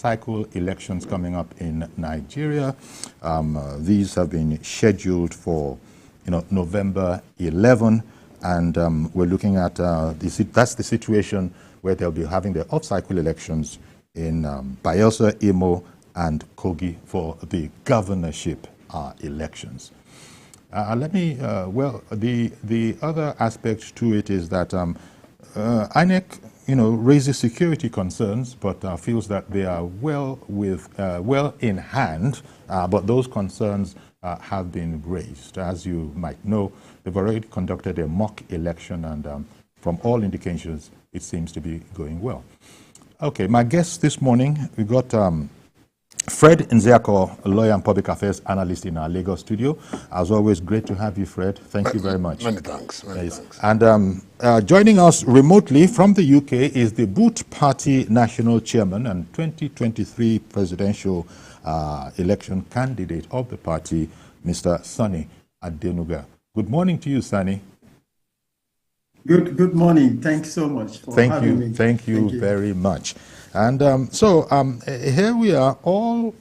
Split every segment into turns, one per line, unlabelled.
off-cycle elections coming up in Nigeria. These have been scheduled for, November 11, and we're looking at that's the situation where they'll be having their off-cycle elections in Bayelsa, Imo, and Kogi for the governorship elections. The other aspect to it is that INEC, raises security concerns, but feels that they are well in hand. But those concerns have been raised. As you might know, they've already conducted a mock election, and from all indications, it seems to be going well. Okay, my guest this morning, we got Fred Nzeako, a lawyer and public affairs analyst in our Lagos studio. As always, great to have you, Fred. Thank you very much.
Many thanks. Thanks.
And joining us remotely from the UK is the Boot Party National Chairman and 2023 presidential election candidate of the party, Mr. Sunny Adenuga. Good morning to you, Sunny.
Good morning. Thanks so much for having me.
Thank you very much. And here we are all,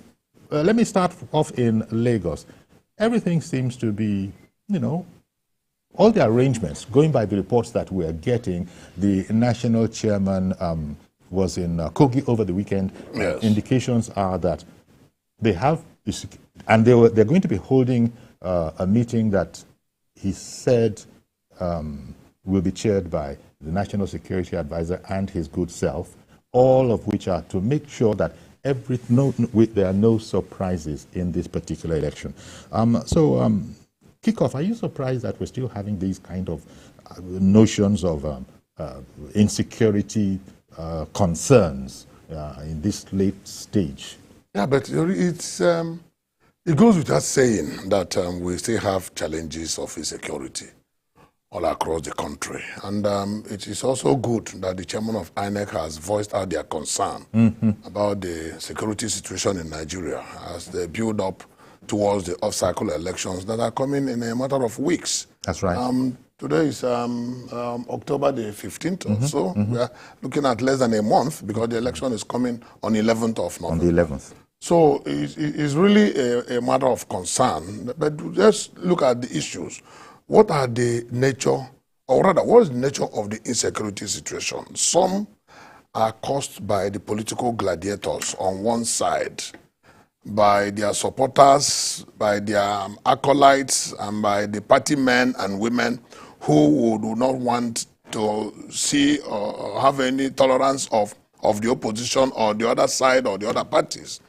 let me start off in Lagos. Everything seems to be, all the arrangements, going by the reports that we are getting, the national chairman was in Kogi over the weekend.
Yes.
Indications are that they have, and they're going to be holding a meeting that he said will be chaired by the National Security Advisor and his good self, all of which are to make sure that there are no surprises in this particular election. Kick off, are you surprised that we're still having these kind of notions of insecurity concerns in this late stage?
Yeah, but it goes without saying that we still have challenges of insecurity all across the country. And it is also good that the chairman of INEC has voiced out their concern about the security situation in Nigeria as they build up towards the off-cycle elections that are coming in a matter of weeks.
That's right.
Today is October the 15th or so. We are looking at less than a month because the election is coming on 11th of November.
On the 11th.
So it's really a matter of concern. But let's look at the issues. What are the nature, or rather, what is the nature of the insecurity situation? Some are caused by the political gladiators on one side, by their supporters, by their acolytes, and by the party men and women who do not want to see or have any tolerance of the opposition or the other side or the other parties.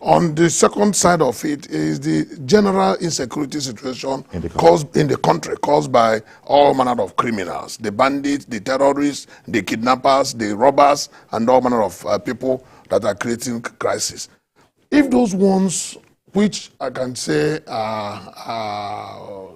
On the second side of it is the general insecurity situation caused in the country, caused by all manner of criminals, the bandits, the terrorists, the kidnappers, the robbers, and all manner of people that are creating crisis. If those ones, which I can say are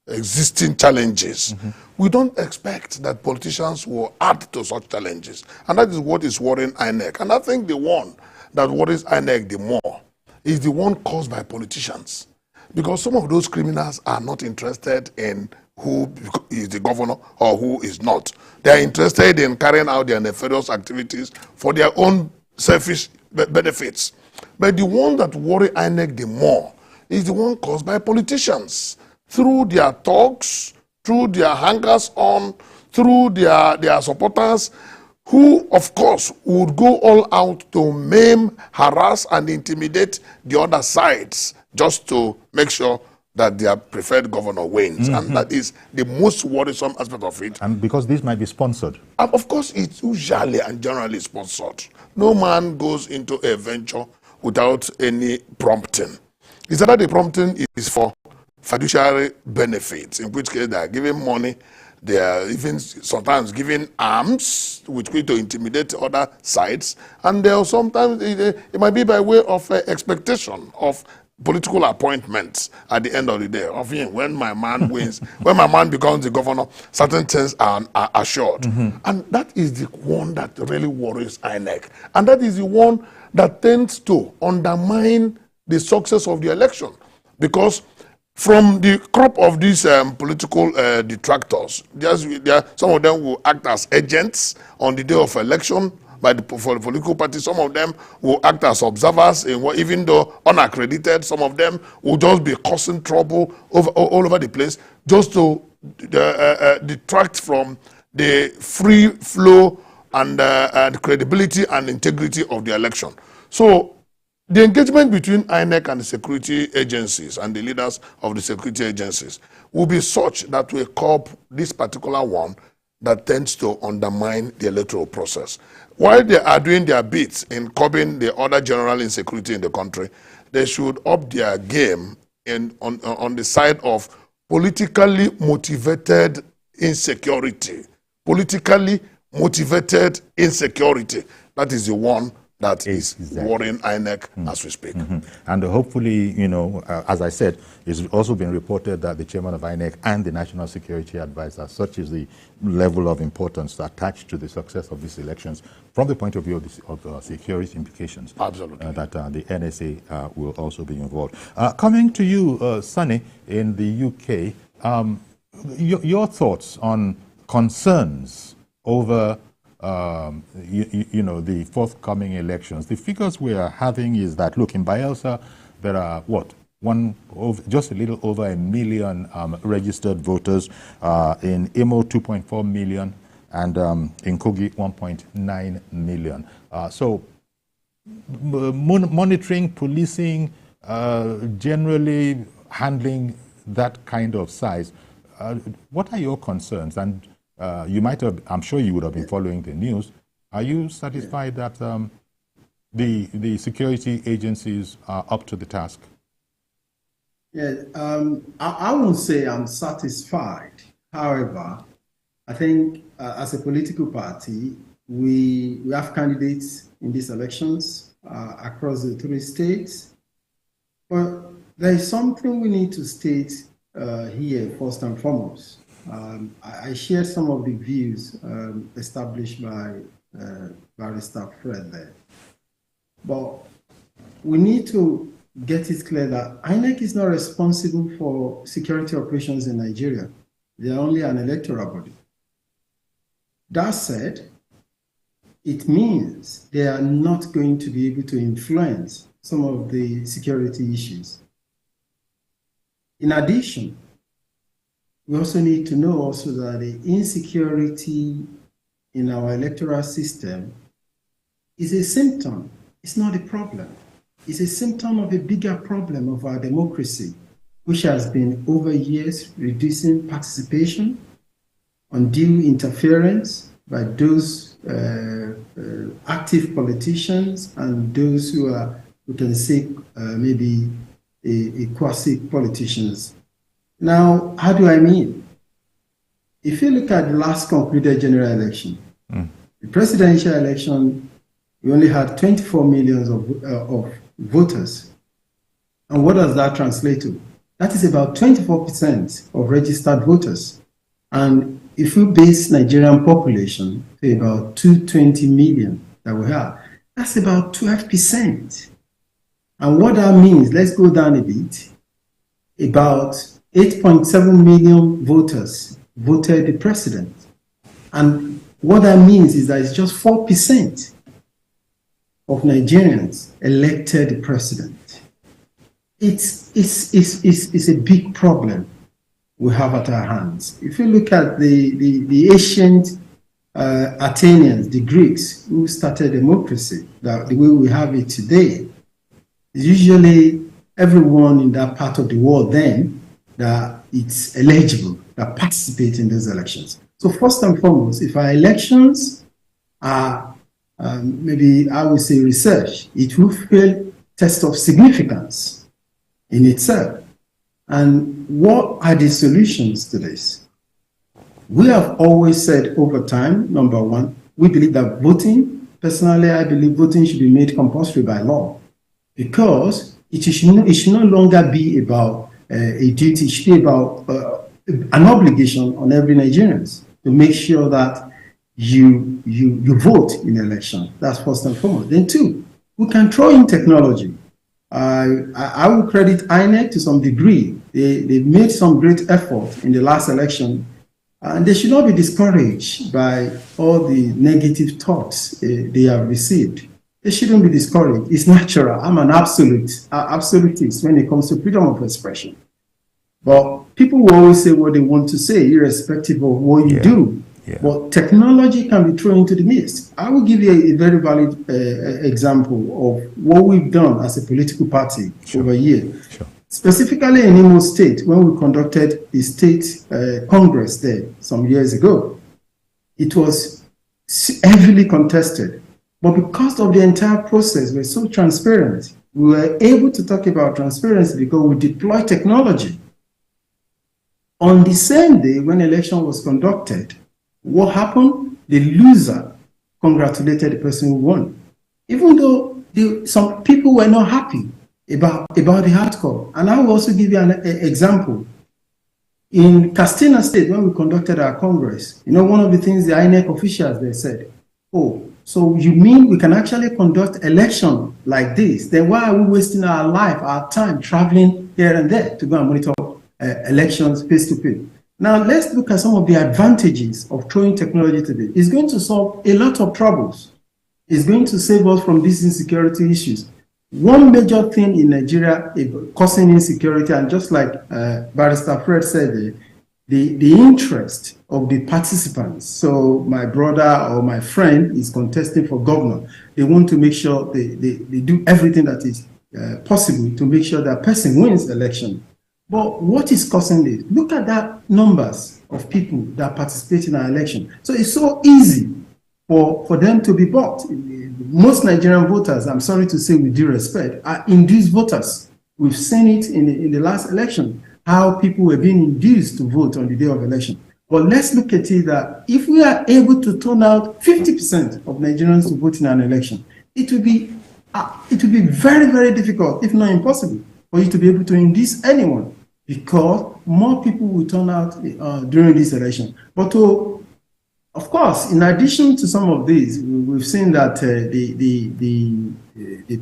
existing challenges, we don't expect that politicians will add to such challenges. And that is what is worrying INEC. And I think the one that worries INEC the more is the one caused by politicians. Because some of those criminals are not interested in who is the governor or who is not. They are interested in carrying out their nefarious activities for their own selfish benefits. But the one that worries INEC the more is the one caused by politicians. Through their talks, through their hangers on, through their supporters, who, of course, would go all out to maim, harass, and intimidate the other sides just to make sure that their preferred governor wins. And that is the most worrisome aspect of it.
And because this might be sponsored.
Of course, it's usually and generally sponsored. No man goes into a venture without any prompting. It's that the prompting is for fiduciary benefits, in which case they are giving money. They are even sometimes giving arms, which will to intimidate other sides. And they are sometimes, it might be by way of expectation of political appointments at the end of the day. Often when my man wins, when my man becomes the governor, certain things are assured. And that is the one that really worries INEC. And that is the one that tends to undermine the success of the election. Because from the crop of these political detractors, some of them will act as agents on the day of election, by the political parties. Some of them will act as observers, even though unaccredited. Some of them will just be causing trouble all over the place, just to detract from the free flow and credibility and integrity of the election. So the engagement between INEC and the security agencies and the leaders of the security agencies will be such that we curb this particular one that tends to undermine the electoral process. While they are doing their bits in curbing the other general insecurity in the country, they should up their game on the side of politically motivated insecurity. Politically motivated insecurity. That is the one that is worrying INEC as we speak.
And hopefully, you know, as I said, it's also been reported that the chairman of INEC and the national security advisor, such is the level of importance attached to the success of these elections from the point of view of the security implications.
Absolutely.
That the NSA will also be involved. Coming to you, Sunny, in the UK, your thoughts on concerns over you know, the forthcoming elections. The figures we are having is that, look, in Bayelsa, there are, what, just a little over 1 million registered voters. In Imo, 2.4 million, and in Kogi, 1.9 million. So monitoring, policing, generally handling that kind of size, what are your concerns? And you might have, I'm sure you would have been following the news. Are you satisfied that the security agencies are up to the task?
Yeah, I won't say I'm satisfied. However, I think as a political party, we have candidates in these elections across the 3 states. But there is something we need to state here first and foremost. I shared some of the views established by Barrister Fred there. But we need to get it clear that INEC is not responsible for security operations in Nigeria. They are only an electoral body. That said, it means they are not going to be able to influence some of the security issues. In addition, we also need to know also that the insecurity in our electoral system is a symptom. It's not a problem. It's a symptom of a bigger problem of our democracy, which has been over years reducing participation, undue interference by those active politicians and those who are, we can say, maybe a quasi-politicians. Now, how do I mean? If you look at the last concluded general election, the presidential election, we only had 24 million of voters. And what does that translate to? That is about 24% of registered voters. And if we base Nigerian population to about 220 million that we have, that's about 12%. And what that means, let's go down a bit, about 8.7 million voters voted the president. And what that means is that it's just 4% of Nigerians elected the president. It's a big problem we have at our hands. If you look at the ancient Athenians, the Greeks, who started democracy, the way we have it today, usually everyone in that part of the world then that it's eligible, that participate in those elections. So first and foremost, if our elections are maybe I would say research, it will fail test of significance in itself. And what are the solutions to this? We have always said over time, number one, we believe that voting, personally, I believe voting should be made compulsory by law, because it should no longer be about a duty, it should be about an obligation on every Nigerian to make sure that you vote in election. That's first and foremost. Then two, we can throw in technology. I will credit INEC to some degree. They made some great effort in the last election And they should not be discouraged by all the negative thoughts they have received. They shouldn't be discouraged. It's natural. I'm an absolutist when it comes to freedom of expression. But people will always say what they want to say, irrespective of what you do. Yeah. But technology can be thrown into the midst. I will give you a very valid example of what we've done as a political party over a year. Sure. Specifically in Imo State, when we conducted the state congress there some years ago, it was heavily contested. But because of the entire process, we're so transparent. We were able to talk about transparency because we deployed technology. On the same day when the election was conducted, what happened? The loser congratulated the person who won, even though some people were not happy about the outcome. And I will also give you an example. In Castina State, when we conducted our Congress, one of the things the INEC officials, they said, oh, so you mean we can actually conduct election like this? Then why are we wasting our life, our time, traveling here and there to go and monitor elections face to face? Now, let's look at some of the advantages of throwing technology today. It's going to solve a lot of troubles. It's going to save us from these insecurity issues. One major thing in Nigeria causing insecurity, and just like Barrister Fred said, the interest of the participants. So my brother or my friend is contesting for governor. They want to make sure they do everything that is possible to make sure that person wins the election. But what is causing this? Look at that numbers of people that participate in our election. So it's so easy for them to be bought. Most Nigerian voters, I'm sorry to say with due respect, are induced voters. We've seen it in the last election, how people were being induced to vote on the day of election. But let's look at it that if we are able to turn out 50% of Nigerians to vote in an election, it will be very, very difficult, if not impossible, for you to be able to induce anyone, because more people will turn out during this election. But of course, in addition to some of these, we've seen that the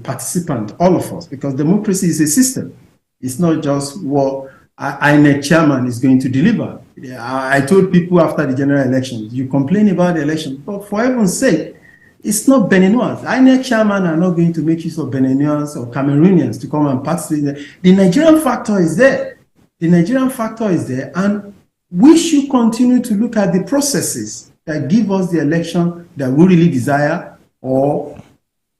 participant, all of us, because democracy is a system. It's not just what INEC chairman is going to deliver. I told people after the general elections, you complain about the election, but for heaven's sake, it's not Beninons. INEC chairman are not going to make use of Beninons or Cameroonians to come and participate. The Nigerian factor is there. The Nigerian factor is there, and we should continue to look at the processes that give us the election that we really desire, or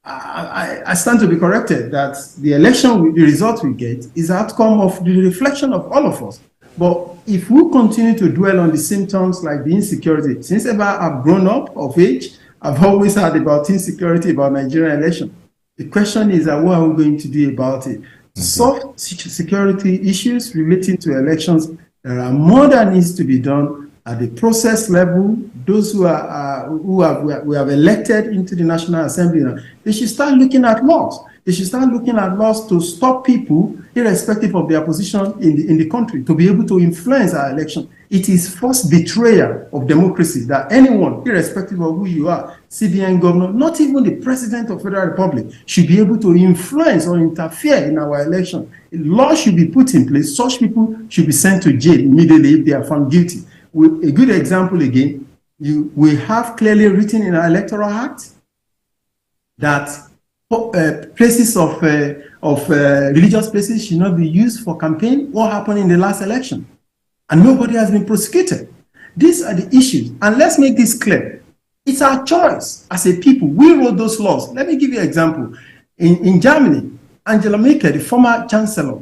I stand to be corrected that the election, the result we get is the outcome of the reflection of all of us. But if we continue to dwell on the symptoms like the insecurity, since ever I've grown up of age, I've always heard about insecurity about Nigerian election. The question is that what are we going to do about it? Solve security issues relating to elections. There are more that needs to be done at the process level. Those we have elected into the National Assembly now, they should start looking at laws. They should start looking at laws to stop people, irrespective of their position in the country, to be able to influence our election. It is first betrayal of democracy that anyone, irrespective of who you are, CBN governor, not even the president of the Federal Republic, should be able to influence or interfere in our election. Laws should be put in place. Such people should be sent to jail immediately if they are found guilty. A good example again, we have clearly written in our Electoral Act that places of religious places should not be used for campaign. What happened in the last election? And nobody has been prosecuted. These are the issues. And let's make this clear. It's our choice as a people. We wrote those laws. Let me give you an example. In Germany, Angela Merkel, the former chancellor,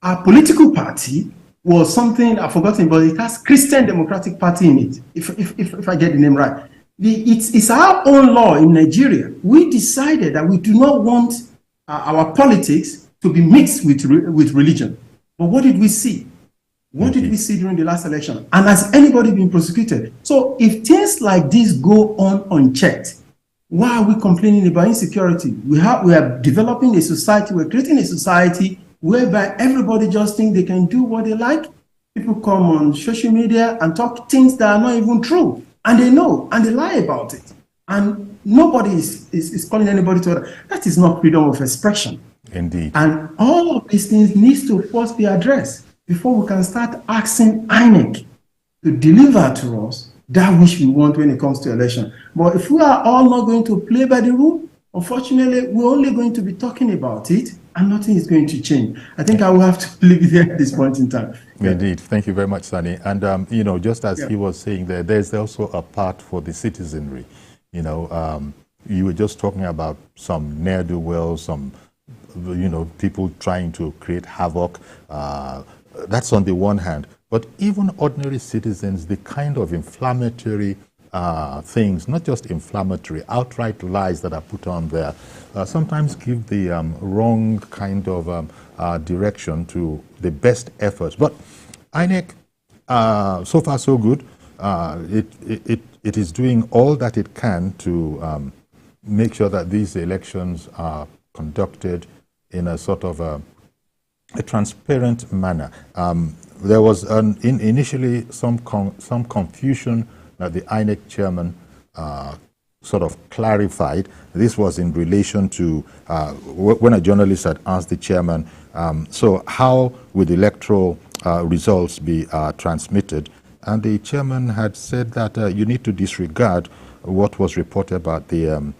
our political party was something I've forgotten, but it has Christian Democratic Party in it, if I get the name right. It's our own law in Nigeria. We decided that we do not want our politics to be mixed with religion. But what did we see? What did we see during the last election? And has anybody been prosecuted? So if things like this go on unchecked, why are we complaining about insecurity? We are developing a society, we're creating a society whereby everybody just think they can do what they like. People come on social media and talk things that are not even true. And they know, and they lie about it. And nobody is calling anybody to that. That is not freedom of expression.
Indeed.
And all of these things needs to first be addressed before we can start asking INEC to deliver to us that which we want when it comes to election. But if we are all not going to play by the rule, unfortunately, we're only going to be talking about it and nothing is going to change. I think I will have to leave it there at this point in time.
Indeed. Thank you very much, Sani. And, you know, just as he was saying there's also a part for the citizenry. You know, you were just talking about some ne'er-do-wells, some, you know, people trying to create havoc. That's on the one hand. But even ordinary citizens, the kind of inflammatory things, not just inflammatory, outright lies that are put on there, sometimes give the wrong kind of direction to the best efforts. But INEC, so far so good. It is doing all that it can to make sure that these elections are conducted in a sort of a transparent manner. There was initially some confusion that the INEC chairman sort of clarified. This was in relation to when a journalist had asked the chairman, so how would electoral results be transmitted? And the chairman had said that you need to disregard what was reported about the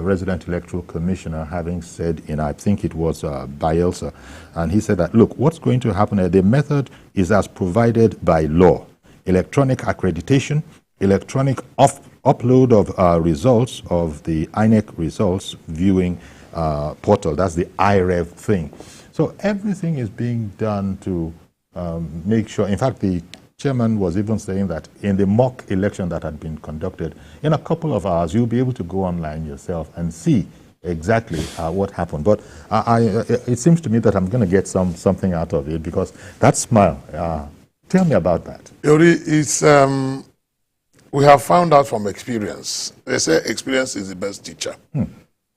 resident electoral commissioner having said in, I think it was Bielsa, and he said that, look, what's going to happen, the method is as provided by law. Electronic accreditation, electronic upload of results of the INEC results viewing portal, that's the iRev thing. So everything is being done to make sure, in fact, the chairman was even saying that in the mock election that had been conducted, in a couple of hours, you'll be able to go online yourself and see exactly what happened. But it seems to me that I'm going to get something out of it, because that smile, tell me about that.
Yori, it's, we have found out from experience. They say experience is the best teacher.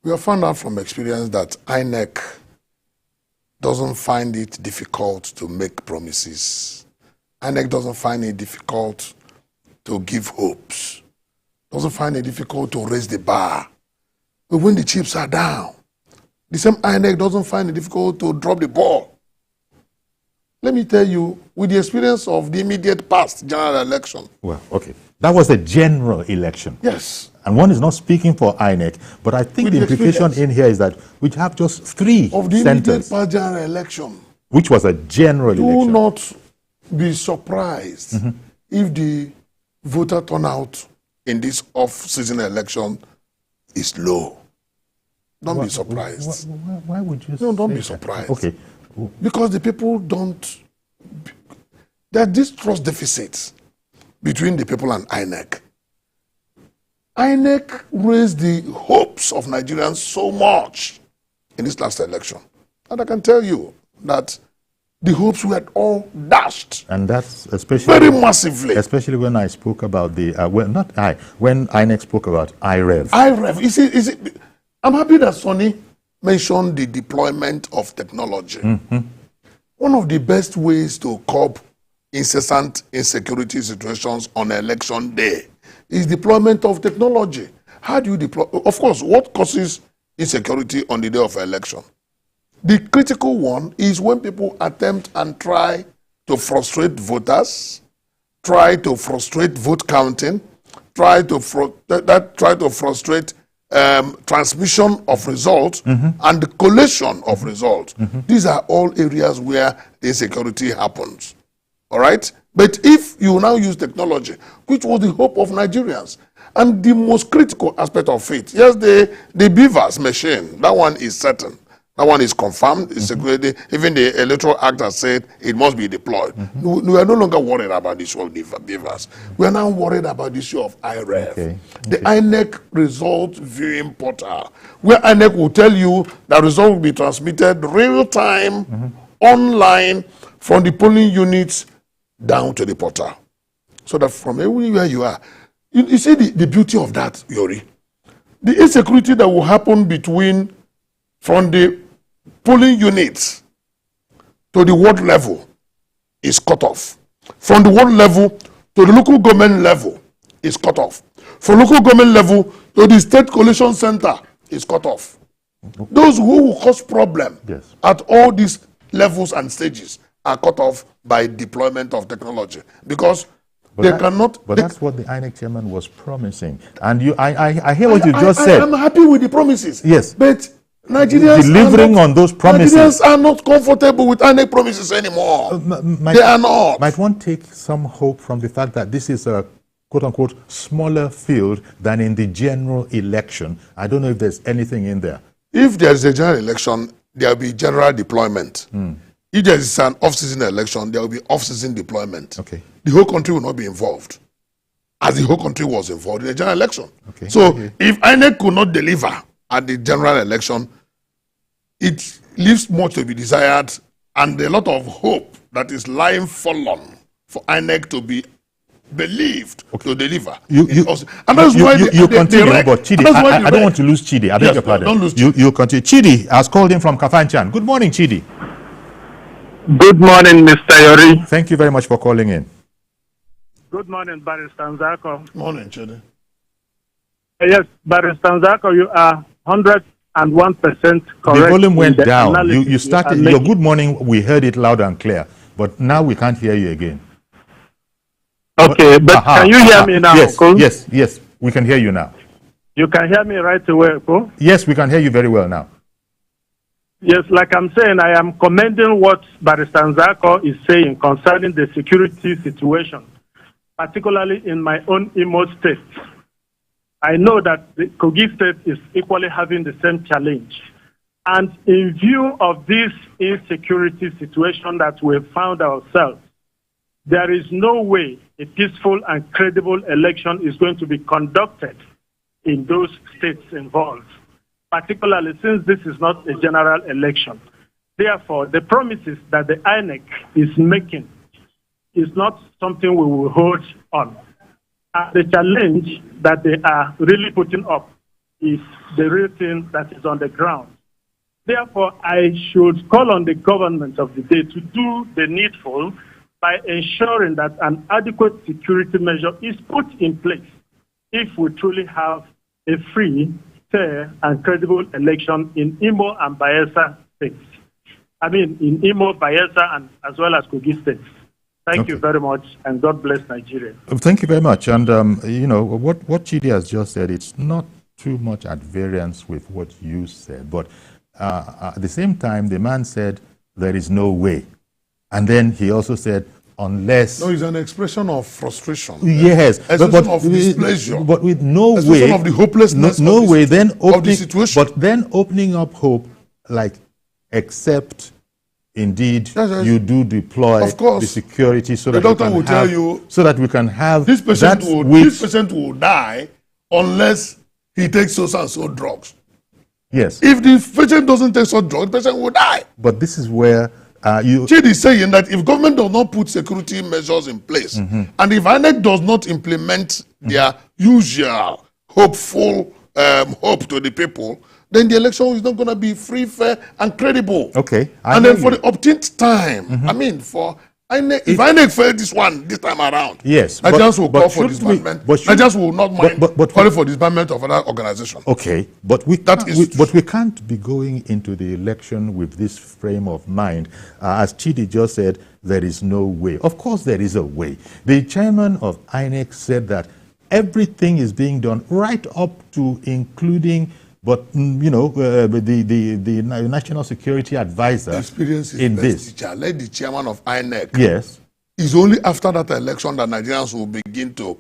We have found out from experience that INEC doesn't find it difficult to make promises. INEC doesn't find it difficult to give hopes. Doesn't find it difficult to raise the bar. But when the chips are down, the same INEC doesn't find it difficult to drop the ball. Let me tell you, with the experience of the immediate past general election.
Well, okay. That was a general election.
Yes.
And one is not speaking for INEC, but I think the implication in here is that we have just 3
of the
centers.
immediate past general election.
Which was a general election.
Do not be surprised if the voter turnout in this off-season election is low. Don't be surprised.
Why would you
don't be
that?
surprised.
Okay.
Because the people don't... There's this trust deficit between the people and INEC. INEC raised the hopes of Nigerians so much in this last election. And I can tell you that the hopes were all dashed.
And that's especially...
Very massively.
Especially when I spoke about the... when INEC spoke about iRev.
iRev. Is it, I'm happy that Sonny mentioned the deployment of technology. One of the best ways to curb incessant insecurity situations on election day is deployment of technology. How do you deploy? Of course, what causes insecurity on the day of election? The critical one is when people attempt and try to frustrate voters, try to frustrate vote counting, try to frustrate transmission of results and the collation of results. These are all areas where insecurity happens. All right? But if you now use technology, which was the hope of Nigerians, and the most critical aspect of it, yes, the beavers machine, that one is certain. That one is confirmed. It's security. Even the Electoral Act has said it must be deployed. We are no longer worried about the issue of beavers. We are now worried about the issue of iRev. Okay. The INEC result viewing portal, where INEC will tell you that result will be transmitted real time, online, from the polling units down to the portal. So that from everywhere you are, you see the beauty of that, Yori. The insecurity that will happen from the polling units to the ward level is cut off. From the ward level to the local government level is cut off. From local government level to the state collation center is cut off. Those who will cause problem at all these levels and stages are cut off by deployment of technology. Because
But that's what the INEC chairman was promising. And I hear what you just said.
I'm happy with the promises.
Yes.
But Nigerians
delivering on those promises.
Nigerians are not comfortable with INEC promises anymore. They are not.
Might one take some hope from the fact that this is a quote-unquote smaller field than in the general election? I don't know if there's anything in there.
If there is a general election, there will be general deployment. If there is an off-season election, there will be off-season deployment.
Okay.
The whole country will not be involved, as the whole country was involved in the general election.
Okay.
So if INEC could not deliver at the general election, it leaves much to be desired and a lot of hope that is lying fallen for INEC to be believed to deliver.
You continue, but Chidi, I don't want to lose Chidi. I beg your pardon.
Don't lose Chidi.
You continue. Chidi has called in from Kafanchan. Good morning, Chidi.
Good morning, Mr. Yori.
Thank you very much for calling in.
Good morning, Barrister Nzako.
Morning, Chidi.
Yes, Barrister Nzako, you are 101% correct.
The volume went down. You started your good morning. We heard it loud and clear, but now we can't hear you again.
Okay, but can you hear me now,
yes,
Uncle?
Yes, we can hear you now.
You can hear me right away, Uncle?
Yes, we can hear you very well now.
Yes, like I'm saying, I am commending what Barrister Nzako is saying concerning the security situation, particularly in my own Imo state. I know that the Kogi state is equally having the same challenge. And in view of this insecurity situation that we have found ourselves, there is no way a peaceful and credible election is going to be conducted in those states involved, particularly since this is not a general election. Therefore, the promises that the INEC is making is not something we will hold on. And the challenge that they are really putting up is the real thing that is on the ground. Therefore, I should call on the government of the day to do the needful by ensuring that an adequate security measure is put in place if we truly have a free, fair, and credible election in Imo and Bayelsa states. I mean, in Imo, Bayelsa, and as well as Kogi states. Thank you very much, and God bless Nigeria.
Thank you very much. And, you know, what Chidi has just said, it's not too much at variance with what you said. But at the same time, the man said, there is no way. And then he also said, unless...
No, it's an expression of frustration.
Yes.
Expression of displeasure.
But with no
expression
way...
of the hopelessness
no
of,
way, then opening,
of the situation.
But then opening up hope, like, except... Indeed, you do deploy the security so that
the doctor will tell you
so that we can have
this patient will die unless he takes so and so drugs.
Yes.
If the patient doesn't take such drugs, the patient will die.
But this is where
Chidi is saying that if government does not put security measures in place, and if INEC does not implement their usual hopeful hope to the people, then the election is not going to be free, fair, and credible.
Okay.
And then for the upteenth time, I mean, for INEC, if INEC failed this time around,
yes,
Nigerians will call for disbandment. Nigerians will not mind calling for disbandment of another organization.
Okay, but we can't be going into the election with this frame of mind. As Chidi just said, there is no way. Of course, there is a way. The chairman of INEC said that everything is being done right up to including. But you know, the national security advisor in this.
Teacher, let the chairman of INEC.
Yes.
It's only after that election that Nigerians will begin to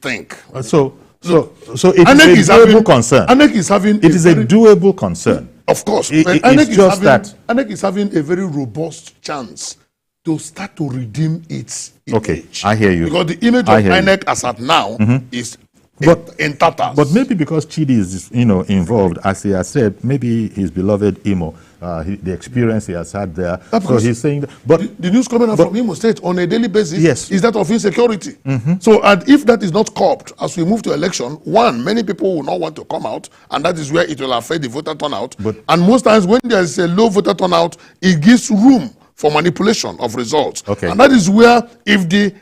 think.
So it is a doable concern.
INEC is having.
It is a doable concern.
Of course, INEC is having a very robust chance to start to redeem its image.
Okay, I hear you.
Because the image of INEC as at now is. In tatters.
But maybe because Chidi is, involved, as he has said, maybe his beloved Imo, the experience he has had there. So he's saying that. But
the news coming out from Imo State on a daily basis is that of insecurity.
So,
and if that is not curbed as we move to election, many people will not want to come out, and that is where it will affect the voter turnout. And most times when there is a low voter turnout, it gives room for manipulation of results.
Okay.
And that is where, if the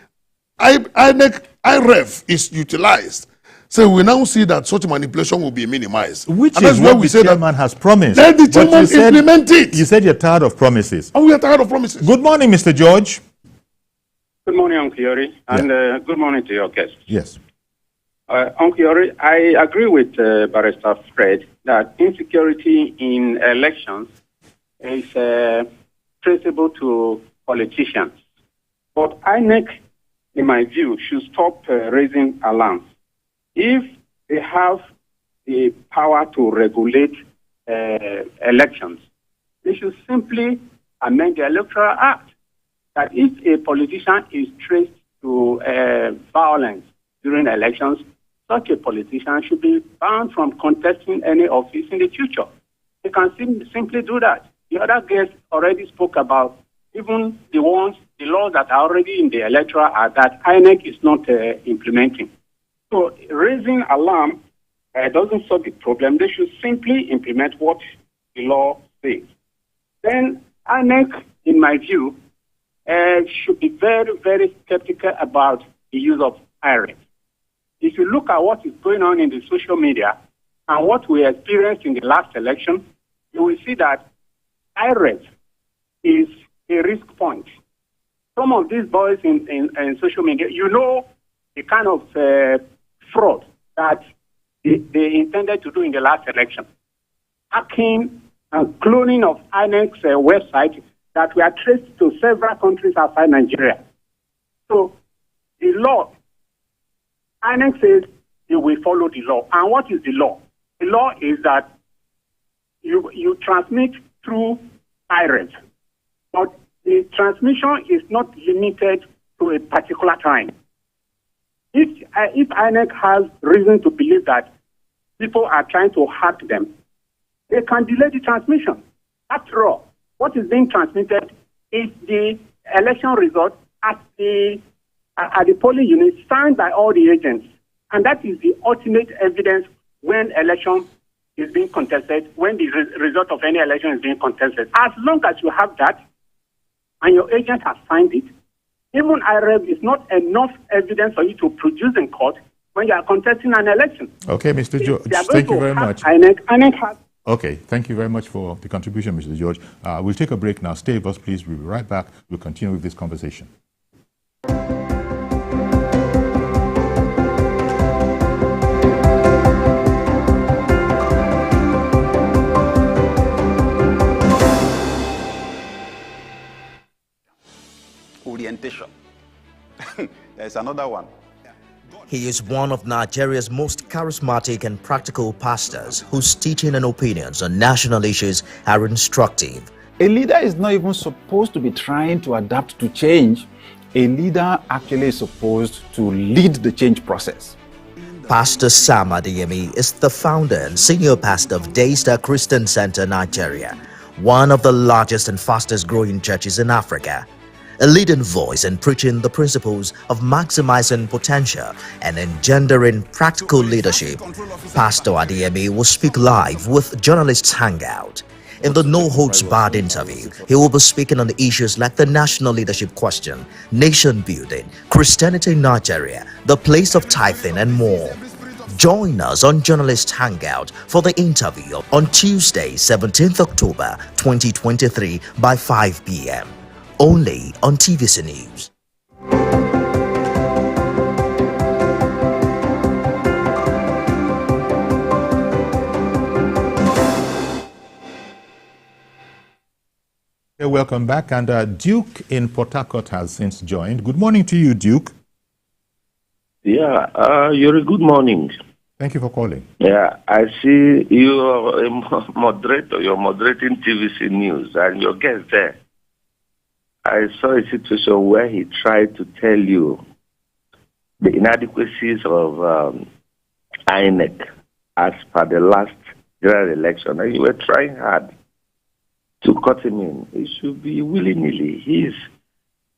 iRev is utilized, so we now see that such manipulation will be minimized.
Which is what the chairman has promised.
Let the chairman implement it.
You said you're tired of promises.
And we are tired of promises.
Good morning, Mr. George.
Good morning, Uncle Yori, and good morning to your guests.
Yes.
Uncle Yori, I agree with Barrister Fred that insecurity in elections is traceable to politicians. But INEC, in my view, should stop raising alarms. If they have the power to regulate elections, they should simply amend the Electoral Act. That if a politician is traced to violence during elections, such a politician should be banned from contesting any office in the future. They can simply do that. The other guests already spoke about even the laws that are already in the Electoral Act that INEC is not implementing. So raising alarm doesn't solve the problem. They should simply implement what the law says. Then INEC, in my view, should be very, very skeptical about the use of iRev. If you look at what is going on in the social media and what we experienced in the last election, you will see that iRev is a risk point. Some of these boys in social media, you know the kind of fraud that they intended to do in the last election. Hacking and cloning of INEC's website that were traced to several countries outside Nigeria. So the law, INEC says you will follow the law. And what is the law? The law is that you transmit through iRev. But the transmission is not limited to a particular time. If INEC has reason to believe that people are trying to hack them, they can delay the transmission. After all, what is being transmitted is the election result at the polling unit signed by all the agents. And that is the ultimate evidence when election is being contested, when the result of any election is being contested. As long as you have that and your agent has signed it, even iRev is not enough evidence for you to produce in court when you are contesting an election.
Okay, Mr. George, thank you very much.
INEC has.
Okay, thank you very much for the contribution, Mr. George. We'll take a break now. Stay with us, please. We'll be right back. We'll continue with this conversation.
Orientation. There's another one.
He is one of Nigeria's most charismatic and practical pastors whose teaching and opinions on national issues are instructive.
A leader is not even supposed to be trying to adapt to change. A leader actually is supposed to lead the change process.
Pastor Sam Adeyemi is the founder and senior pastor of Daystar Christian Center, Nigeria, one of the largest and fastest growing churches in Africa. A leading voice in preaching the principles of maximizing potential and engendering practical leadership, Pastor Adeyemi will speak live with journalists Hangout. In the No Holds Barred interview, he will be speaking on issues like the national leadership question, nation building, Christianity in Nigeria, the place of tithing, and more. Join us on Journalist Hangout for the interview on Tuesday, 17th October 2023 by 5 p.m. only on TVC News.
Welcome back. And Duke in Port Harcourt has since joined. Good morning to you, Duke.
Yeah, Yori, good morning.
Thank you for calling.
Yeah, I see you are a moderator. You're moderating TVC News and your guest there. I saw a situation where he tried to tell you the inadequacies of INEC as per the last general election, and you were trying hard to cut him in. It should be willy-nilly. He's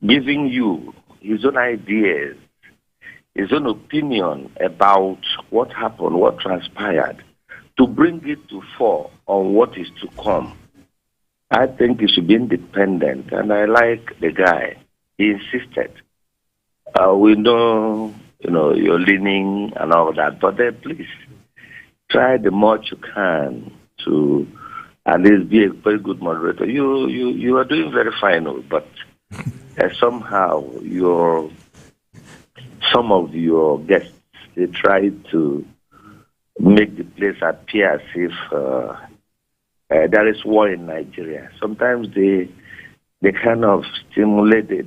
giving you his own ideas, his own opinion about what happened, what transpired, to bring it to fore on what is to come. I think he should be independent, and I like the guy. He insisted. We know, you're leaning and all that, but then please try the much you can to at least be a very good moderator. You are doing very fine, but somehow some of your guests, they try to make the place appear as if there is war in Nigeria. Sometimes they kind of stimulate, they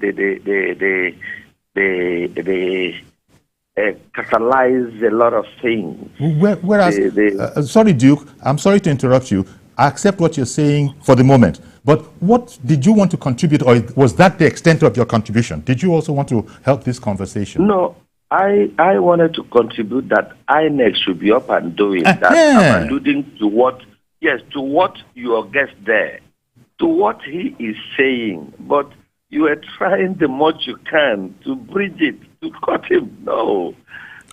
catalyze a lot of things.
Whereas, sorry, Duke, I'm sorry to interrupt you. I accept what you're saying for the moment. But what did you want to contribute, or was that the extent of your contribution? Did you also want to help this conversation?
No, I wanted to contribute that INEC should be up and doing that. I'm alluding to what your guest there, to what he is saying. But you are trying the much you can to bridge it, to cut him. No.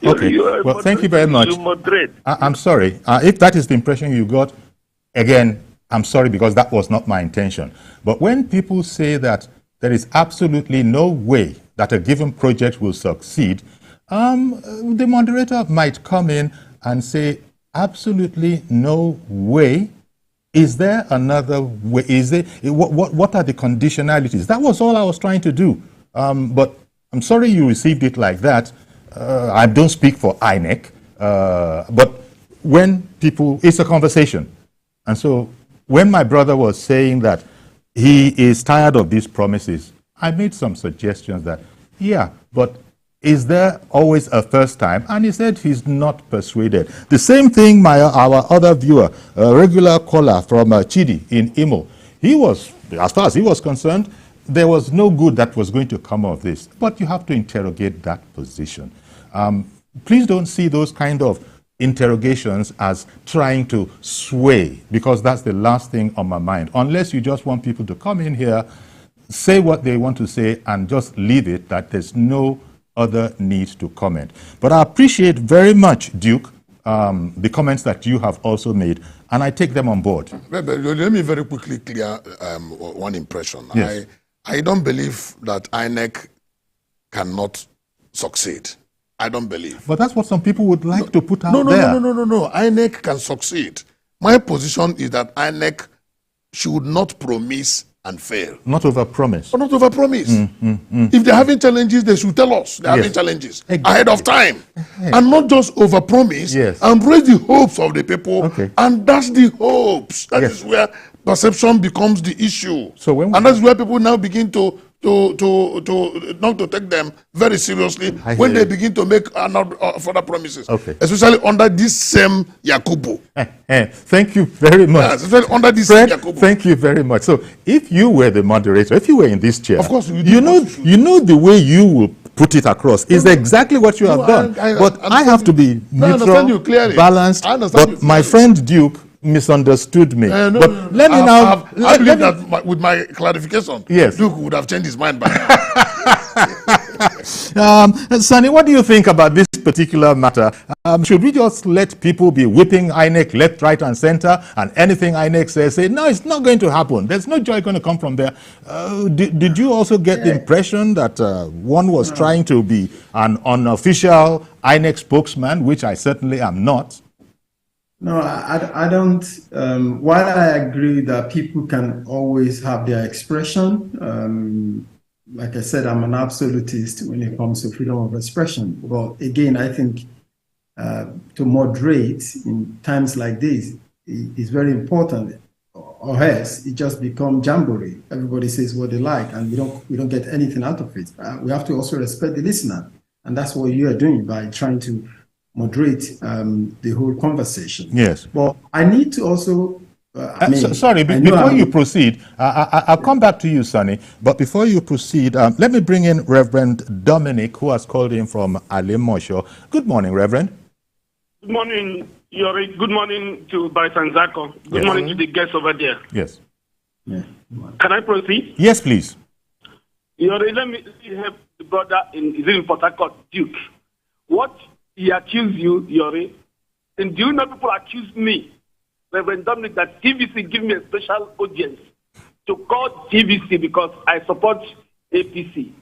Okay. Well, thank you very much.
You moderate.
I'm sorry. If that is the impression you got, again, I'm sorry, because that was not my intention. But when people say that there is absolutely no way that a given project will succeed, the moderator might come in and say, absolutely no way. Is there another way? What are the conditionalities? That was all I was trying to do. But I'm sorry you received it like that. I don't speak for INEC. But when people, it's a conversation. And so when my brother was saying that he is tired of these promises, I made some suggestions that, yeah, but is there always a first time? And he said he's not persuaded. The same thing our other viewer, a regular caller from Chidi in Imo, he was, as far as he was concerned, there was no good that was going to come of this. But you have to interrogate that position. Please don't see those kind of interrogations as trying to sway, because that's the last thing on my mind. Unless you just want people to come in here, say what they want to say, and just leave it, that there's no other need to comment. But I appreciate very much, Duke, the comments that you have also made, and I take them on board.
But let me very quickly clear one impression.
Yes.
I don't believe that INEC cannot succeed. I don't believe.
But that's what some people would like to put out there.
No. INEC can succeed. My position is that INEC should not promise and fail.
Not overpromise.
But not overpromise. If they're having challenges, they should tell us they're having challenges ahead of time. And not just overpromise and raise the hopes of the people. And that's the hopes. That is where perception becomes the issue.
So when
and that's where people now begin to not to take them very seriously when they begin to make further promises. Especially under this same Yakubu.
Thank you very much.
Yeah, especially under this
Fred,
same Yakubu.
Thank you very much. So if you were the moderator, if you were in this chair,
of course
you know the way you will put it across is exactly what you have done. But I have to be neutral, balanced. But my friend Duke misunderstood me.
I believe that with my clarification, Duke would have changed his mind by
now. Sonny, what do you think about this particular matter? Should we just let people be whipping INEC left, right, and center, and anything INEC says, say, no, it's not going to happen. There's no joy going to come from there. Did you also get the impression that one was trying to be an unofficial INEC spokesman, which I certainly am not?
No, I don't. While I agree that people can always have their expression, like I said, I'm an absolutist when it comes to freedom of expression. But again, I think to moderate in times like this is very important, or else it just becomes jamboree. Everybody says what they like, and we don't get anything out of it. We have to also respect the listener, and that's what you are doing by trying to moderate the whole conversation.
Yes.
But I need to also...
before you proceed, I'll come back to you, Sonny. But before you proceed, let me bring in Reverend Dominic, who has called in from Alimosho. Good morning, Reverend.
Good morning, Yori. Good morning to Barrister Nzako. Good morning to the guests over there.
Yes.
Can I proceed?
Yes, please.
Yori, let me help the brother in Port Harcourt, Duke. What he accused you, Yori, and do you know people accuse me, Reverend Dominic, that TVC give me a special audience to call TVC because I support APC.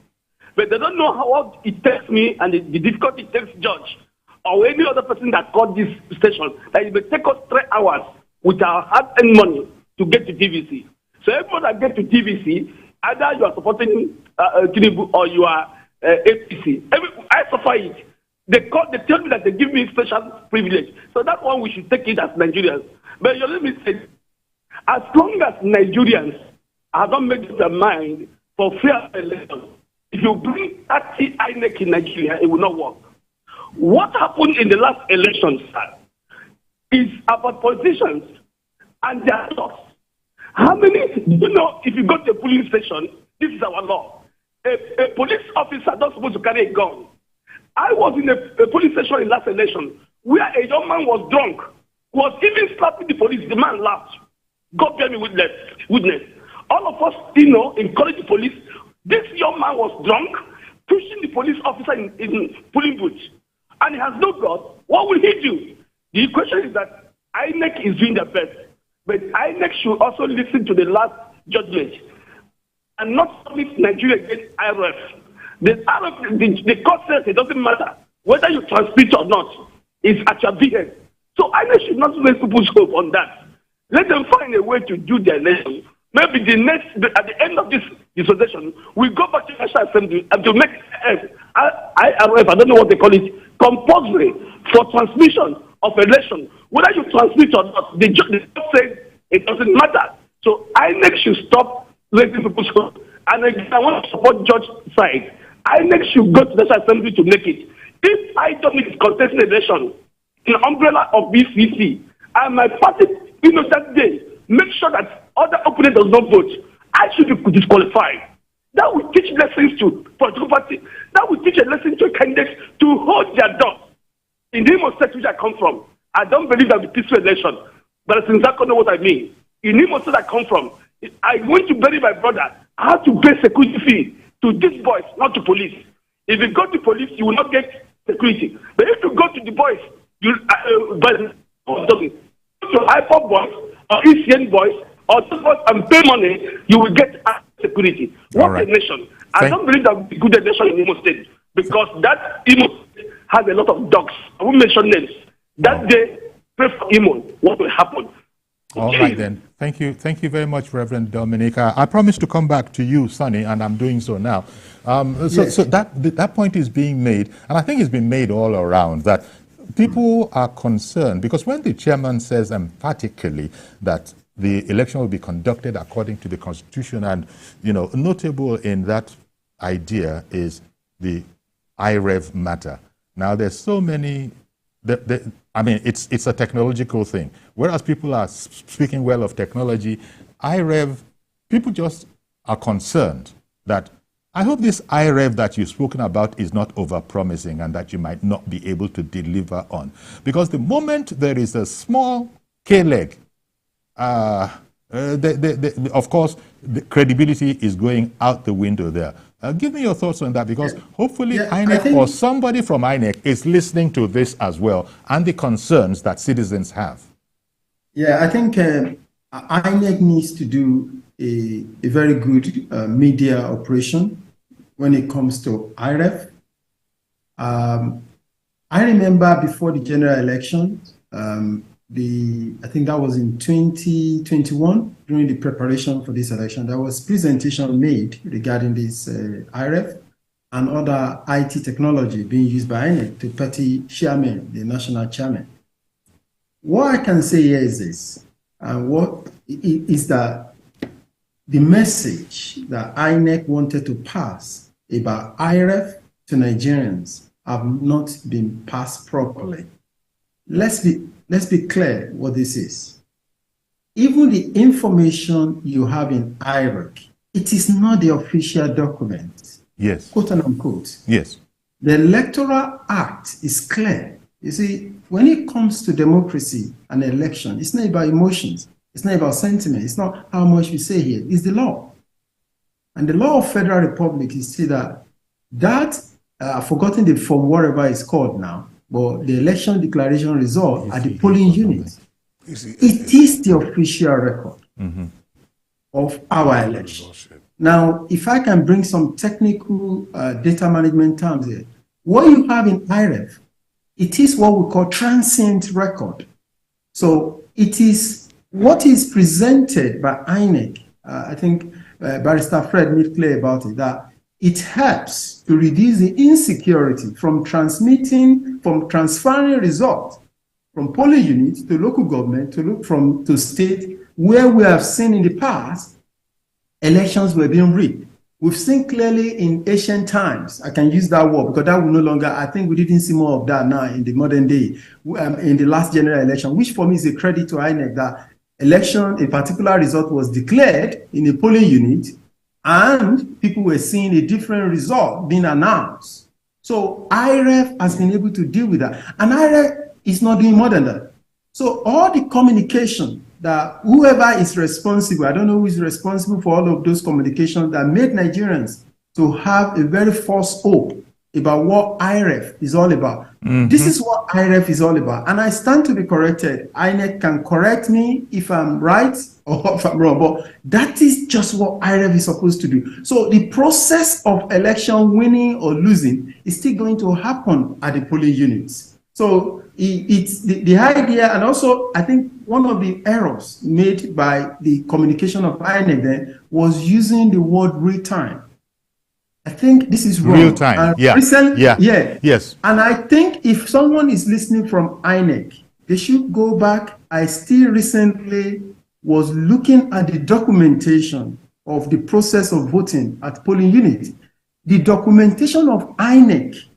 But they don't know what it takes me and the difficulty it takes George or any other person that called this station, that it may take us 3 hours with our hard-earned money to get to TVC. So everyone that get to TVC
Either you are supporting Tinubu or you are APC. I suffer it. They tell me that they give me special privilege. So that one we should take it as Nigerians. But you let me say, as long as Nigerians have not made up their mind for fair elections, if you bring 30 INEC in Nigeria, it will not work. What happened in the last election, sir, is about politicians and their laws. How many, if you go to a police station, this is our law. A police officer not supposed to carry a gun. I was in a police station in last election where a young man was drunk, was even slapping the police. The man laughed. God bear me witness. All of us, encourage the police. This young man was drunk, pushing the police officer in polling booth. And he has no God. What will he do? The question is that INEC is doing their best. But INEC should also listen to the last judgment and not submit Nigeria against iRev. The court says it doesn't matter whether you transmit or not. It's at your behest. So INEC should not waste people's hope on that. Let them find a way to do their election. Maybe at the end of this dispensation, we go back to the National Assembly and to make iRev, I don't know what they call it, compulsory for transmission of election. Whether you transmit or not, the judge says it doesn't matter. So INEC should stop raising people's hope. And again, I want to support Judge's side. INEC should go to the National Assembly to make it. If I don't make contesting election in the umbrella of BCC, and my party, that day, make sure that other opponent does not vote, I should be disqualified. That will teach lessons to political party. That will teach a lesson to candidates to hold their doors. In the Imo State which I come from, I don't believe that will be peaceful election. But since I know what I mean, in Imo State I come from, I went to bury my brother. I have to pay security fee to these boys, not to police. If you go to police, you will not get security. But if you go to the boys, you to IPOP boys or ECN boys or those boys and pay money, you will get security. What a nation! I don't believe that will be good nation in Imo State because that Imo State has a lot of dogs. I won't mention names. That day, pray for Imo. What will happen?
All right then. Thank you very much, Reverend Dominic. I promised to come back to you, Sonny, and I'm doing so now. So that point is being made, and I think it's been made all around, that people are concerned because when the chairman says emphatically that the election will be conducted according to the Constitution, and notable in that idea is the iRev matter. Now, there's so many. It's a technological thing. Whereas people are speaking well of technology, iRev, people just are concerned that I hope this iRev that you've spoken about is not over-promising and that you might not be able to deliver on. Because the moment there is a small K-leg, of course, the credibility is going out the window there. Give me your thoughts on that, because hopefully INEC or somebody from INEC is listening to this as well and the concerns that citizens have. Yeah,
I think INEC needs to do a very good media operation when it comes to iRev. I remember before the general election, I think that was in 2021, during the preparation for this election, there was presentation made regarding this iRev and other IT technology being used by INEC to party chairman, the national chairman. What I can say here is this, what is that the message that INEC wanted to pass about iRev to Nigerians have not been passed properly. Let's be clear what this is. Even the information you have in iRev, it is not the official document.
Yes.
Quote and unquote.
Yes.
The Electoral Act is clear. You see, when it comes to democracy and election, it's not about emotions. It's not about sentiment. It's not how much we say here. It's the law. And the law of Federal Republic is still that I've forgotten the form, whatever it's called now, but the election declaration result at the polling unit, it is the official record of our election. Now, if I can bring some technical data management terms here, what you have in iRev, it is what we call transient record. So it is what is presented by INEC I think Barrister Fred made clear about it, that it helps to reduce the insecurity from transferring results from polling units to local government to state, where we have seen in the past elections were being rigged. We've seen clearly in ancient times, I can use that word because that will no longer, I think we didn't see more of that now in the modern day, in the last general election, which for me is a credit to INEC, that a particular result was declared in a polling unit and people were seeing a different result being announced. So iRev has been able to deal with that. And iRev is not doing more than that. So all the communication that whoever is responsible, I don't know who is responsible for all of those communications that made Nigerians to have a very false hope about what iRev is all about. Mm-hmm. This is what iRev is all about. And I stand to be corrected. INEC can correct me if I'm right or if I'm wrong, but that is just what iRev is supposed to do. So the process of election winning or losing is still going to happen at the polling units. So it's the idea, and also I think one of the errors made by the communication of INEC then was using the word real time. I think this is wrong.
Real time, yes.
And I think if someone is listening from INEC, they should go back. I still recently was looking at the documentation of the process of voting at polling units. The documentation of INEC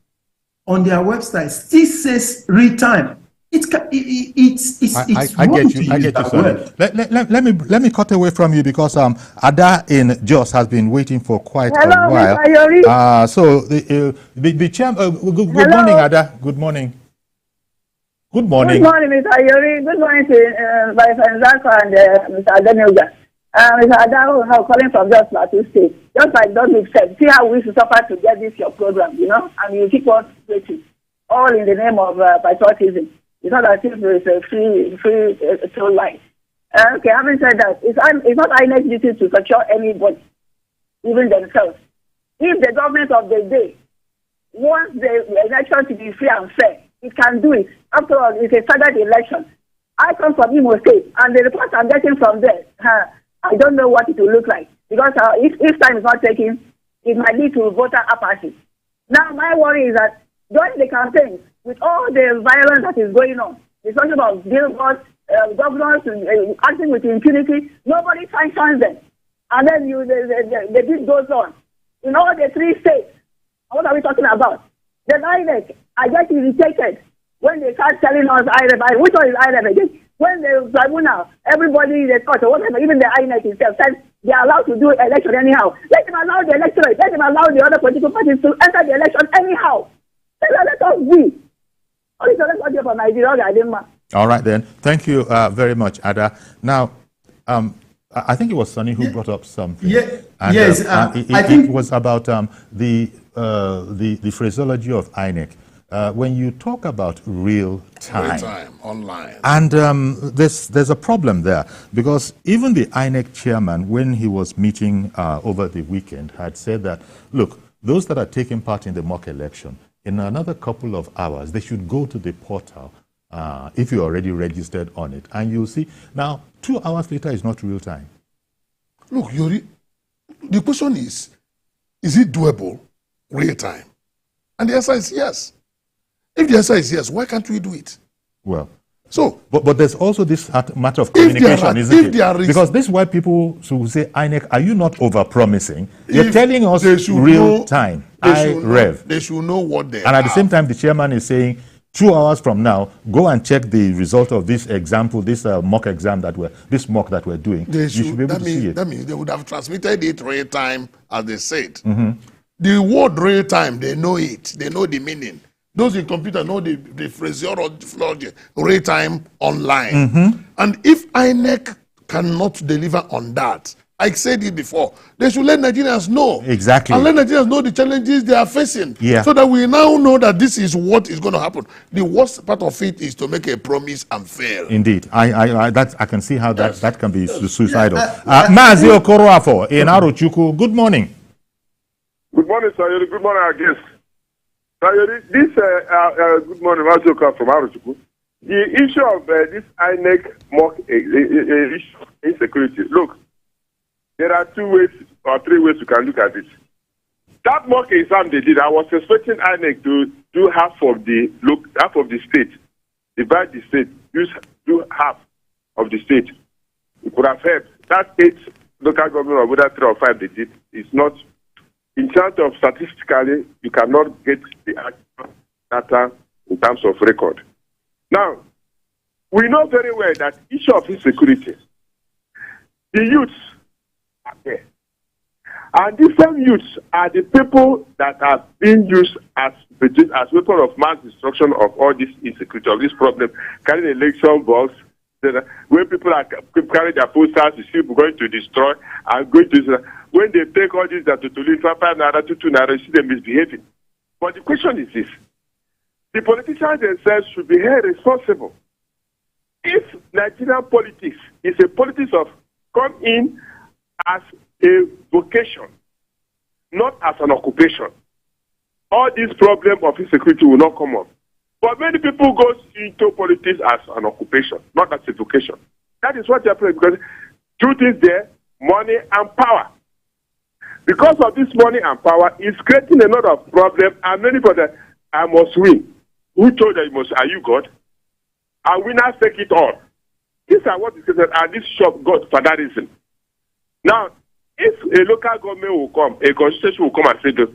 on their website still says real time. I get you, Sonny.
Let me cut away from you because Ada in Jos has been waiting for quite a while.
Mr. Yori.
So the chairman. Good morning, Ada. Good morning. Good morning.
Good morning, Mr. Yori. Good morning to Vice President and Mr. Adenioga. Mr. Ada, I'm calling from Jos Plateau State. Just like Dominic said, see how we should suffer to get this your program, you know, and you keep on waiting, all in the name of patriotism. It's not as if it's a free toll line. Okay, having said that, it's not INEC's duty to secure anybody, even themselves. If the government of the day wants the election to be free and fair, it can do it. After all, it's a staggered election. I come from Imo State, and the reports I'm getting from there, I don't know what it will look like. Because if time is not taken, it might lead to voter apathy. Now, my worry is that during the campaign, with all the violence that is going on, the social of billboards, governors acting with impunity, nobody sanctions them. And then the beat goes on. In all the three states, what are we talking about? The INEC, I get irritated when they start telling us iRev. Which one is iRev again? When the tribunal, everybody, the court, or whatever, even the INEC itself says they are allowed to do election anyhow. Let them allow the electorate, let them allow the other political parties to enter the election anyhow. Let us be.
All right then. Thank you very much, Ada. Now, I think it was Sonny who brought up something.
Yeah.
And,
yes.
I think it was about the phraseology of INEC. When you talk about real time
online,
and there's a problem there, because even the INEC chairman, when he was meeting over the weekend, had said that, look, those that are taking part in the mock election, in another couple of hours, they should go to the portal if you're already registered on it, and you'll see. Now, 2 hours later is not real time.
Look, Yori, the question is it doable real time? And the answer is yes. If the answer is yes, why can't we do it?
Well,
so,
but there's also this matter of communication, isn't it? Because this is why people should say, INEC, are you not over-promising? You're telling us real time, iRev.
They should know what they
are. And at the same time, the chairman is saying, 2 hours from now, go and check the result of this example, this mock exam that we're doing. You should be able to see it. That
means they would have transmitted it real time, as they said. Mm-hmm. The word real time, they know it. They know the meaning. Those in computer know the phraseology, real time online. Mm-hmm. And if INEC cannot deliver on that, I said it before, they should let Nigerians know.
Exactly.
And let Nigerians know the challenges they are facing.
Yeah.
So that we now know that this is what is going to happen. The worst part of it is to make a promise and fail.
Indeed. I can see how that can be suicidal. Mazi Okoroafo in Arochukwu, good morning.
Good morning, sir. Good morning, our guest. This good morning, Mazoka from Aruchuku. The issue of this INEC mock insecurity. Look, There are 2 ways or 3 ways you can look at it. That mock exam they did, I was expecting INEC to do half of the state, divide the state, do half of the state. It could have helped. That 8 local government or whether 3 or 5 they did is not, in terms of statistically, you cannot get the actual data in terms of record. Now, we know very well that issue of insecurity, the youths are there. And these same youths are the people that are being used as weapon of mass destruction of all this insecurity, of this problem, carrying election box. When people are carrying their posters, you see people going to destroy and going to. When they take all this that to leave 5 naira, 2 naira, you see them misbehaving. But the question is this: the politicians themselves should be held responsible. If Nigerian politics is a politics of come in as a vocation, not as an occupation, all this problem of insecurity will not come up. But many people go into politics as an occupation, not as a vocation. That is what they are playing, because 2 things there, money and power. Because of this money and power, it's creating a lot of problems, and many people that I must win. Who told you must? Are you God? And winners take it all. These are what is said, and this shop God for that reason. Now, if a local government will come, a constitution will come and say,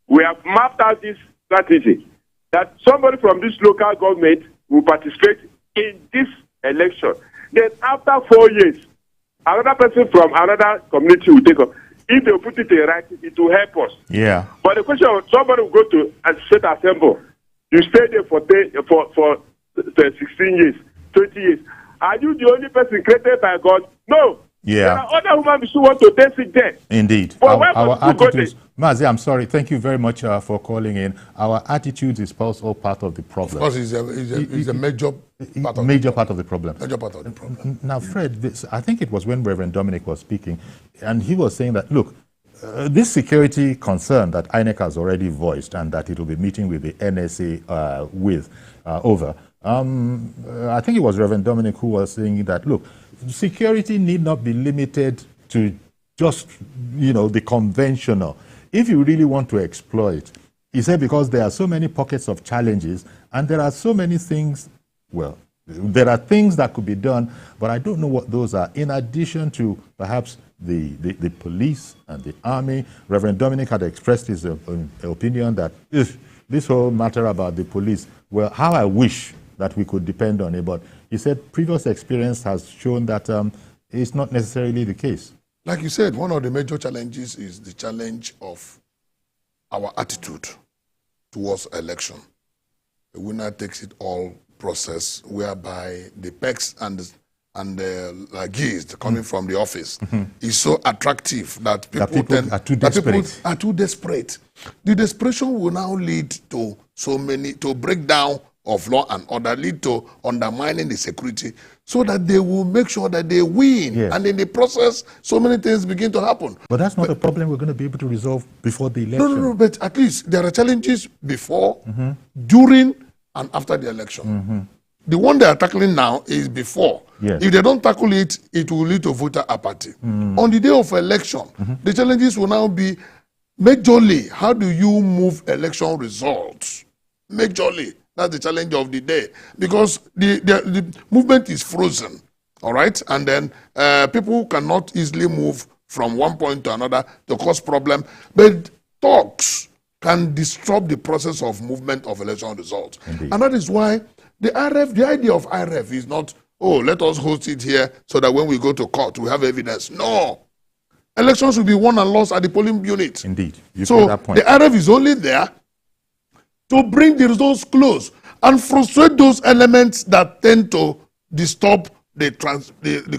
we have mapped out this strategy, that somebody from this local government will participate in this election. Then after 4 years, another person from another community will take up. If they put it in writing, it will help us.
Yeah.
But the question of somebody will go to a state assembly, you stay there for 16 years, 20 years. Are you the only person created by God? No.
Yeah.
There are other human beings who want to taste it there.
Indeed. Our attitudes, Mazi, I'm sorry. Thank you very much for calling in. Our attitudes is also part of the problem.
Of course, it's a major part of
the problem.
Major part of the problem.
Now, Fred, I think it was when Reverend Dominic was speaking, and he was saying that, look, this security concern that INEC has already voiced and that it will be meeting with the NSA over. I think it was Reverend Dominic who was saying that, look, security need not be limited to just, the conventional. If you really want to exploit, he said, because there are so many pockets of challenges and there are so many things, well, there are things that could be done, but I don't know what those are. In addition to perhaps the police and the army, Reverend Dominic had expressed his opinion that if this whole matter about the police, well, how I wish that we could depend on it, but he said previous experience has shown that it's not necessarily the case.
Like you said, one of the major challenges is the challenge of our attitude towards election. The winner takes it all process, whereby the perks and the gifts coming from the office is so attractive that people
are too desperate.
The desperation will now lead to to breakdown of law and order, lead to undermining the security, so that they will make sure that they win. Yes. And in the process, so many things begin to happen.
But that's not a problem we're going to be able to resolve before the election.
No, but at least there are challenges before, during, and after the election. The one they are tackling now is before.
Yes.
If they don't tackle it, it will lead to voter apathy. On the day of election, the challenges will now be majorly, how do you move election results? Majorly. That's the challenge of the day, because the movement is frozen, all right? And then people cannot easily move from one point to another to cause problem. But talks can disrupt the process of movement of election results.
Indeed.
And that is why the idea of iRev is not, oh, let us host it here so that when we go to court, we have evidence. No. Elections will be won and lost at the polling unit.
Indeed.
So the iRev is only there to bring the results close and frustrate those elements that tend to disturb the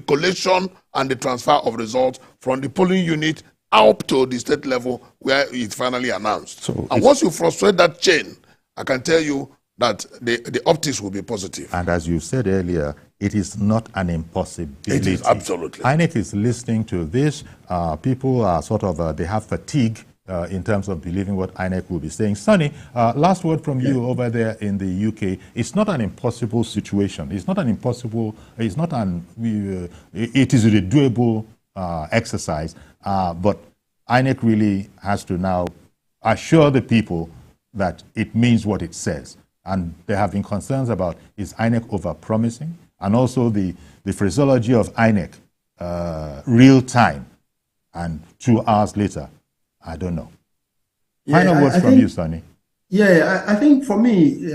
collation and the transfer of results from the polling unit up to the state level where it's finally announced. And once you frustrate that chain, I can tell you that the optics will be positive.
And as you said earlier, it is not an impossibility.
It is absolutely.
INEC is listening to this. People are sort of, they have fatigue in terms of believing what INEC will be saying. Sonny, last word from you over there in the UK. It's not an impossible situation. It's not an impossible, it's not an, it is a doable exercise. But INEC really has to now assure the people that it means what it says. And there have been concerns about, is INEC over-promising? And also the phraseology of INEC, real time, and 2 hours later, I don't know. Final words from you, Sonny.
Yeah, I think for me,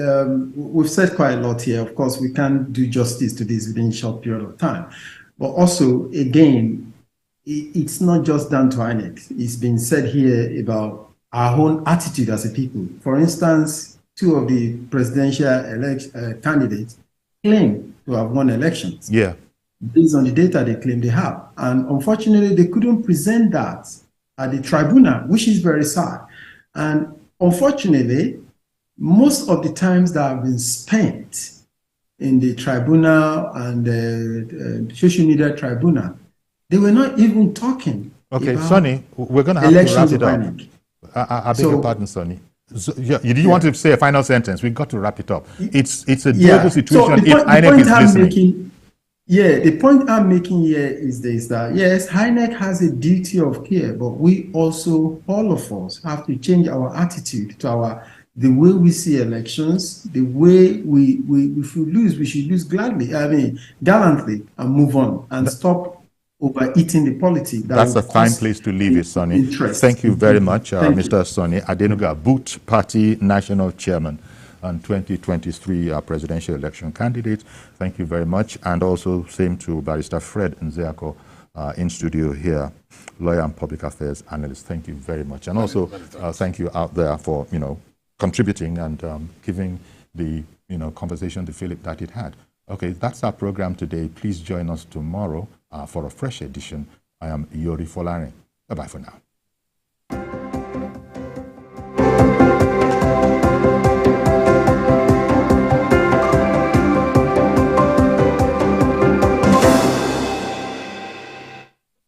we've said quite a lot here. Of course, we can't do justice to this within a short period of time. But also, again, it's not just down to INEC. It's been said here about our own attitude as a people. For instance, 2 of the presidential candidates claim to have won elections.
Yeah.
Based on the data they claim they have. And unfortunately, they couldn't present that at the tribunal, which is very sad. And unfortunately, most of the times that have been spent in the tribunal and the social media tribunal, they were not even talking.
Okay, Sonny, we're going to have to wrap it up. I beg your pardon, Sonny. So, you want to say a final sentence? We've got to wrap it up. It's a global situation if INEC is listening.
The point I'm making here is this, that yes, INEC has a duty of care, but we also, all of us, have to change our attitude to the way we see elections, the way if we lose, we should lose gallantly, and move on and stop overeating the politics.
That's a fine place to leave it, Sonny. Thank you very much, Mr. Sonny Adenuga, Boot Party National Chairman and 2023 presidential election candidate. Thank you very much. And also same to Barrister Fred Nzeako in studio here, lawyer and public affairs analyst. Thank you very much. And also thank you out there for, contributing and giving the, conversation the fillip that it had. Okay, that's our program today. Please join us tomorrow for a fresh edition. I am Yori Folarin. Bye-bye for now.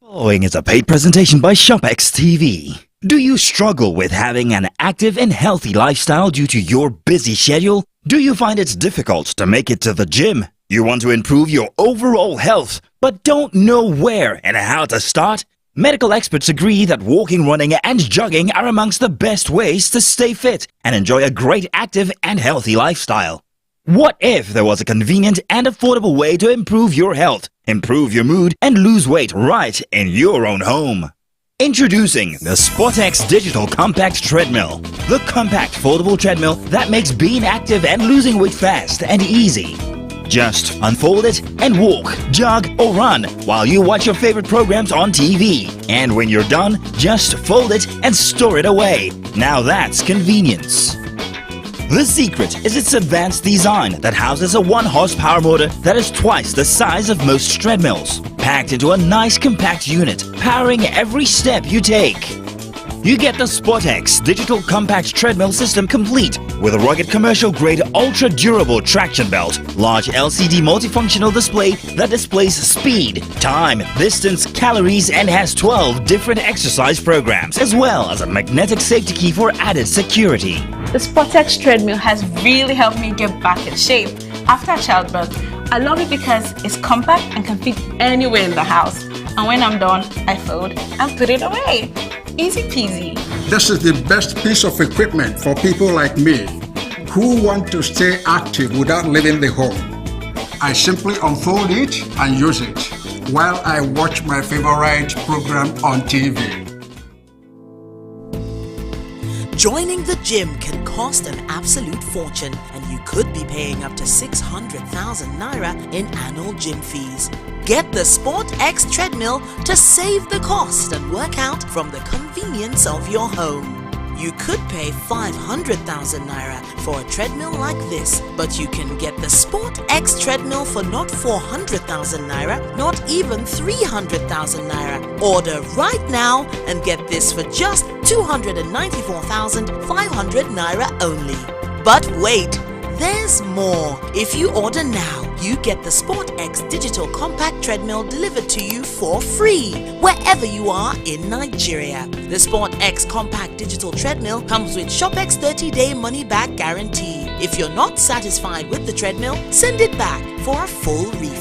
Following is a paid presentation by ShopX TV. Do you struggle with having an active and healthy lifestyle due to your busy schedule? Do you find it difficult to make it to the gym? You want to improve your overall health, but don't know where and how to start? Medical experts agree that walking, running, and jogging are amongst the best ways to stay fit and enjoy a great active and healthy lifestyle. What if there was a convenient and affordable way to improve your health, improve your mood, and lose weight right in your own home? Introducing the SportX Digital Compact Treadmill, the compact foldable treadmill that makes being active and losing weight fast and easy. Just unfold it and walk, jog, or run while you watch your favorite programs on TV. And when you're done, just fold it and store it away. Now that's convenience. The secret is its advanced design that houses a 1-horsepower motor that is twice the size of most treadmills, packed into a nice compact unit, powering every step you take. You get the SportX Digital Compact Treadmill System complete with a rugged commercial-grade ultra-durable traction belt, large LCD multifunctional display that displays speed, time, distance, calories, and has 12 different exercise programs, as well as a magnetic safety key for added security.
The SportX treadmill has really helped me get back in shape after childbirth. I love it because it's compact and can fit anywhere in the house. And when I'm done, I fold and put it away. Easy peasy.
This is the best piece of equipment for people like me who want to stay active without leaving the home. I simply unfold it and use it while I watch my favorite program on TV.
Joining the gym can cost an absolute fortune, and you could be paying up to 600,000 naira in annual gym fees. Get the SportX treadmill to save the cost and work out from the convenience of your home. You could pay 500,000 naira for a treadmill like this, but you can get the SportX treadmill for not 400,000 naira, not even 300,000 naira. Order right now and get this for just 294,500 naira only. But wait, there's more. If you order now, you get the SportX Digital Compact Treadmill delivered to you for free, wherever you are in Nigeria. The SportX Compact Digital Treadmill comes with ShopX 30-day money-back guarantee. If you're not satisfied with the treadmill, send it back for a full refund.